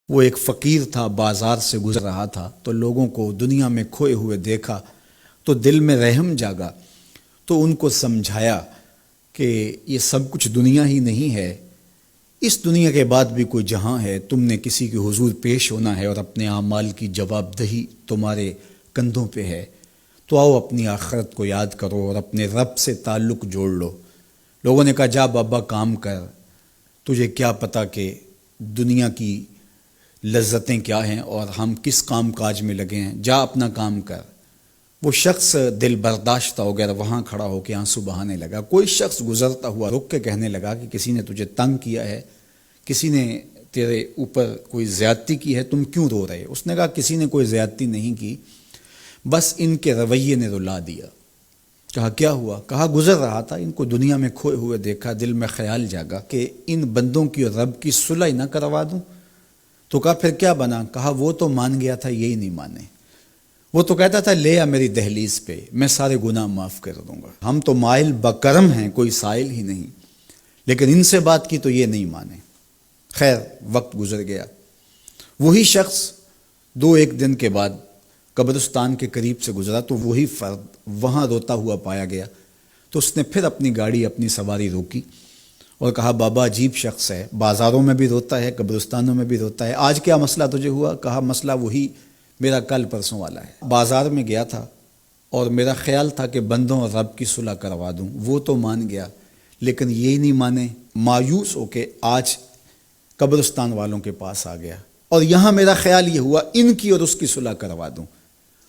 وہ ایک فقیر تھا، بازار سے گزر رہا تھا تو لوگوں کو دنیا میں کھوئے ہوئے دیکھا تو دل میں رحم جاگا، تو ان کو سمجھایا کہ یہ سب کچھ دنیا ہی نہیں ہے، اس دنیا کے بعد بھی کوئی جہاں ہے، تم نے کسی کے حضور پیش ہونا ہے اور اپنے اعمال کی جواب دہی تمہارے کندھوں پہ ہے، تو آؤ اپنی آخرت کو یاد کرو اور اپنے رب سے تعلق جوڑ لو۔ لوگوں نے کہا جا بابا کام کر، تجھے کیا پتہ کہ دنیا کی لذتیں کیا ہیں اور ہم کس کام کاج میں لگے ہیں، جا اپنا کام کر۔ وہ شخص دل برداشتہ ہو گیا، وہاں کھڑا ہو کے آنسو بہانے لگا۔ کوئی شخص گزرتا ہوا رک کے کہنے لگا کہ کسی نے تجھے تنگ کیا ہے، کسی نے تیرے اوپر کوئی زیادتی کی ہے، تم کیوں رو رہے؟ اس نے کہا کسی نے کوئی زیادتی نہیں کی، بس ان کے رویے نے رلا دیا۔ کہا کیا ہوا؟ کہا گزر رہا تھا، ان کو دنیا میں کھوئے ہوئے دیکھا، دل میں خیال جاگا کہ ان بندوں کی اور رب کی صلح نہ کروا دوں۔ تو کہا پھر کیا بنا؟ کہا وہ تو مان گیا تھا، یہی نہیں مانے۔ وہ تو کہتا تھا لے آ میری دہلیز پہ، میں سارے گناہ معاف کر دوں گا، ہم تو مائل بکرم ہیں، کوئی سائل ہی نہیں، لیکن ان سے بات کی تو یہ نہیں مانے۔ خیر وقت گزر گیا، وہی شخص دو ایک دن کے بعد قبرستان کے قریب سے گزرا تو وہی فرد وہاں روتا ہوا پایا گیا۔ تو اس نے پھر اپنی گاڑی، اپنی سواری روکی اور کہا بابا عجیب شخص ہے، بازاروں میں بھی روتا ہے، قبرستانوں میں بھی روتا ہے، آج کیا مسئلہ تجھے ہوا؟ کہا مسئلہ وہی میرا کل پرسوں والا ہے، بازار میں گیا تھا اور میرا خیال تھا کہ بندوں اور رب کی صلح کروا دوں، وہ تو مان گیا لیکن یہی نہیں مانے، مایوس ہو کے آج قبرستان والوں کے پاس آ گیا اور یہاں میرا خیال یہ ہوا ان کی اور اس کی صلح کروا دوں۔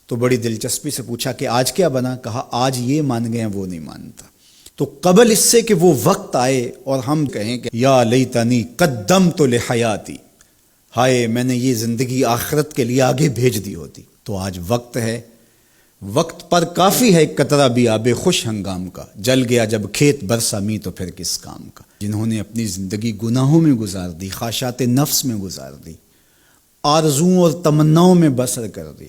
تو بڑی دلچسپی سے پوچھا کہ آج کیا بنا؟ کہا آج یہ مان گئے ہیں، وہ نہیں مانتا۔ تو قبل اس سے کہ وہ وقت آئے اور ہم کہیں کہ یا لیتنی قدمت لحیاتی، ہائے میں نے یہ زندگی آخرت کے لیے آگے بھیج دی ہوتی، تو آج وقت ہے، وقت پر کافی ہے قطرہ بھی آب خوش ہنگام کا، جل گیا جب کھیت برسا می تو پھر کس کام کا۔ جنہوں نے اپنی زندگی گناہوں میں گزار دی، خواہشات نفس میں گزار دی، آرزوؤں اور تمناؤں میں بسر کر دی،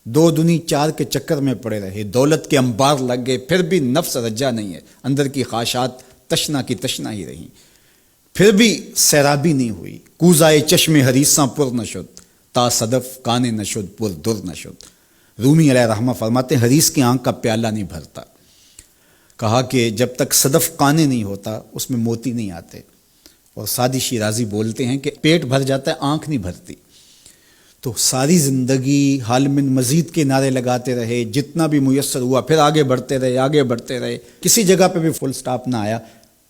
دو دنی چار کے چکر میں پڑے رہے، دولت کے انبار لگ گئے، پھر بھی نفس رجا نہیں ہے، اندر کی خواہشات تشنا کی تشنا ہی رہیں، پھر بھی سیرابی نہیں ہوئی، کوزائے چشم حریصاں پر نشد، تا صدف کانے نشد پر در نشد۔ رومی علیہ رحمہ فرماتے ہیں حریص کی آنکھ کا پیالہ نہیں بھرتا۔ کہا کہ جب تک صدف کانے نہیں ہوتا اس میں موتی نہیں آتے، اور سادی شیرازی بولتے ہیں کہ پیٹ بھر جاتا ہے آنکھ نہیں بھرتی۔ تو ساری زندگی حال من مزید کے نعرے لگاتے رہے، جتنا بھی میسر ہوا پھر آگے بڑھتے رہے، آگے بڑھتے رہے، کسی جگہ پہ بھی فل سٹاپ نہ آیا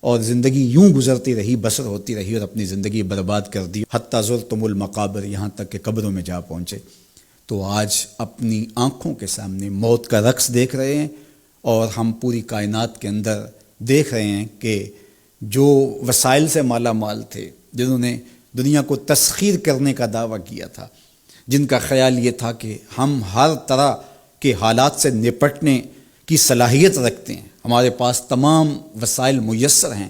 اور زندگی یوں گزرتی رہی، بسر ہوتی رہی اور اپنی زندگی برباد کر دی، حتی زرتم المقابر، یہاں تک کہ قبروں میں جا پہنچے۔ تو آج اپنی آنکھوں کے سامنے موت کا رقص دیکھ رہے ہیں اور ہم پوری کائنات کے اندر دیکھ رہے ہیں کہ جو وسائل سے مالا مال تھے، جنہوں نے دنیا کو تسخیر کرنے کا دعویٰ کیا تھا، جن کا خیال یہ تھا کہ ہم ہر طرح کے حالات سے نپٹنے کی صلاحیت رکھتے ہیں، ہمارے پاس تمام وسائل میسر ہیں،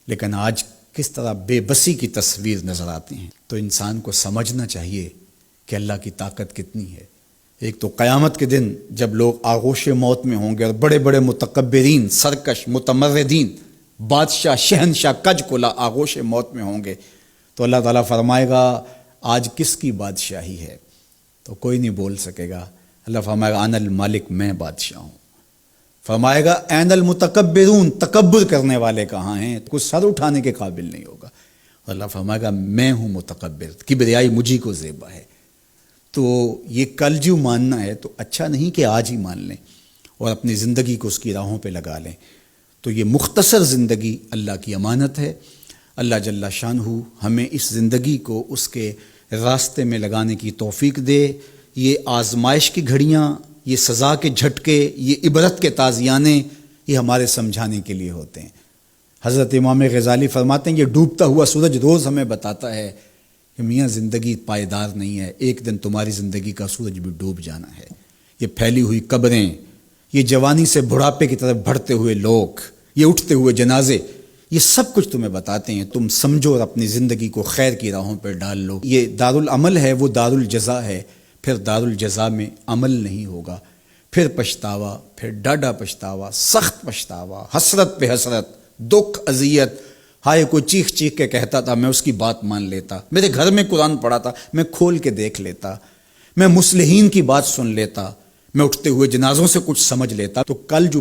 لیکن آج کس طرح بے بسی کی تصویر نظر آتی ہیں۔ تو انسان کو سمجھنا چاہیے کہ اللہ کی طاقت کتنی ہے۔ ایک تو قیامت کے دن جب لوگ آغوش موت میں ہوں گے اور بڑے بڑے متکبرین، سرکش، متمردین، بادشاہ، شہنشاہ، کج کلا آغوش موت میں ہوں گے، تو اللہ تعالیٰ فرمائے گا آج کس کی بادشاہی ہے؟ تو کوئی نہیں بول سکے گا۔ اللہ فرمائے گا انا المالک، میں بادشاہ ہوں۔ فرمائے گا این المتکبرون، تکبر کرنے والے کہاں ہیں؟ کچھ سر اٹھانے کے قابل نہیں ہوگا۔ اور اللہ فرمائے گا میں ہوں متکبر، کبریائی مجھی کو زیبا ہے۔ تو یہ کل جو ماننا ہے تو اچھا نہیں کہ آج ہی مان لیں اور اپنی زندگی کو اس کی راہوں پہ لگا لیں۔ تو یہ مختصر زندگی اللہ کی امانت ہے۔ اللہ جل شانہ ہمیں اس زندگی کو اس کے راستے میں لگانے کی توفیق دے۔ یہ آزمائش کی گھڑیاں، یہ سزا کے جھٹکے، یہ عبرت کے تازیانے، یہ ہمارے سمجھانے کے لیے ہوتے ہیں۔ حضرت امام غزالی فرماتے ہیں یہ ڈوبتا ہوا سورج روز ہمیں بتاتا ہے کہ میاں زندگی پائیدار نہیں ہے، ایک دن تمہاری زندگی کا سورج بھی ڈوب جانا ہے۔ یہ پھیلی ہوئی قبریں، یہ جوانی سے بڑھاپے کی طرف بڑھتے ہوئے لوگ، یہ اٹھتے ہوئے جنازے، یہ سب کچھ تمہیں بتاتے ہیں، تم سمجھو اور اپنی زندگی کو خیر کی راہوں پر ڈال لو۔ یہ دارالعمل ہے، وہ دارالجزا ہے، پھر دارالجزا میں عمل نہیں ہوگا، پھر پچھتاوا، پھر ڈاڈا پچھتاوا، سخت پچھتاوا، حسرت پہ حسرت، دکھ، اذیت، ہائے کوئی چیخ چیخ کے کہتا تھا، میں اس کی بات مان لیتا، میرے گھر میں قرآن پڑھا تھا، میں کھول کے دیکھ لیتا، میں مصلحین کی بات سن لیتا، میں اٹھتے ہوئے جنازوں سے کچھ سمجھ لیتا۔ تو کل جو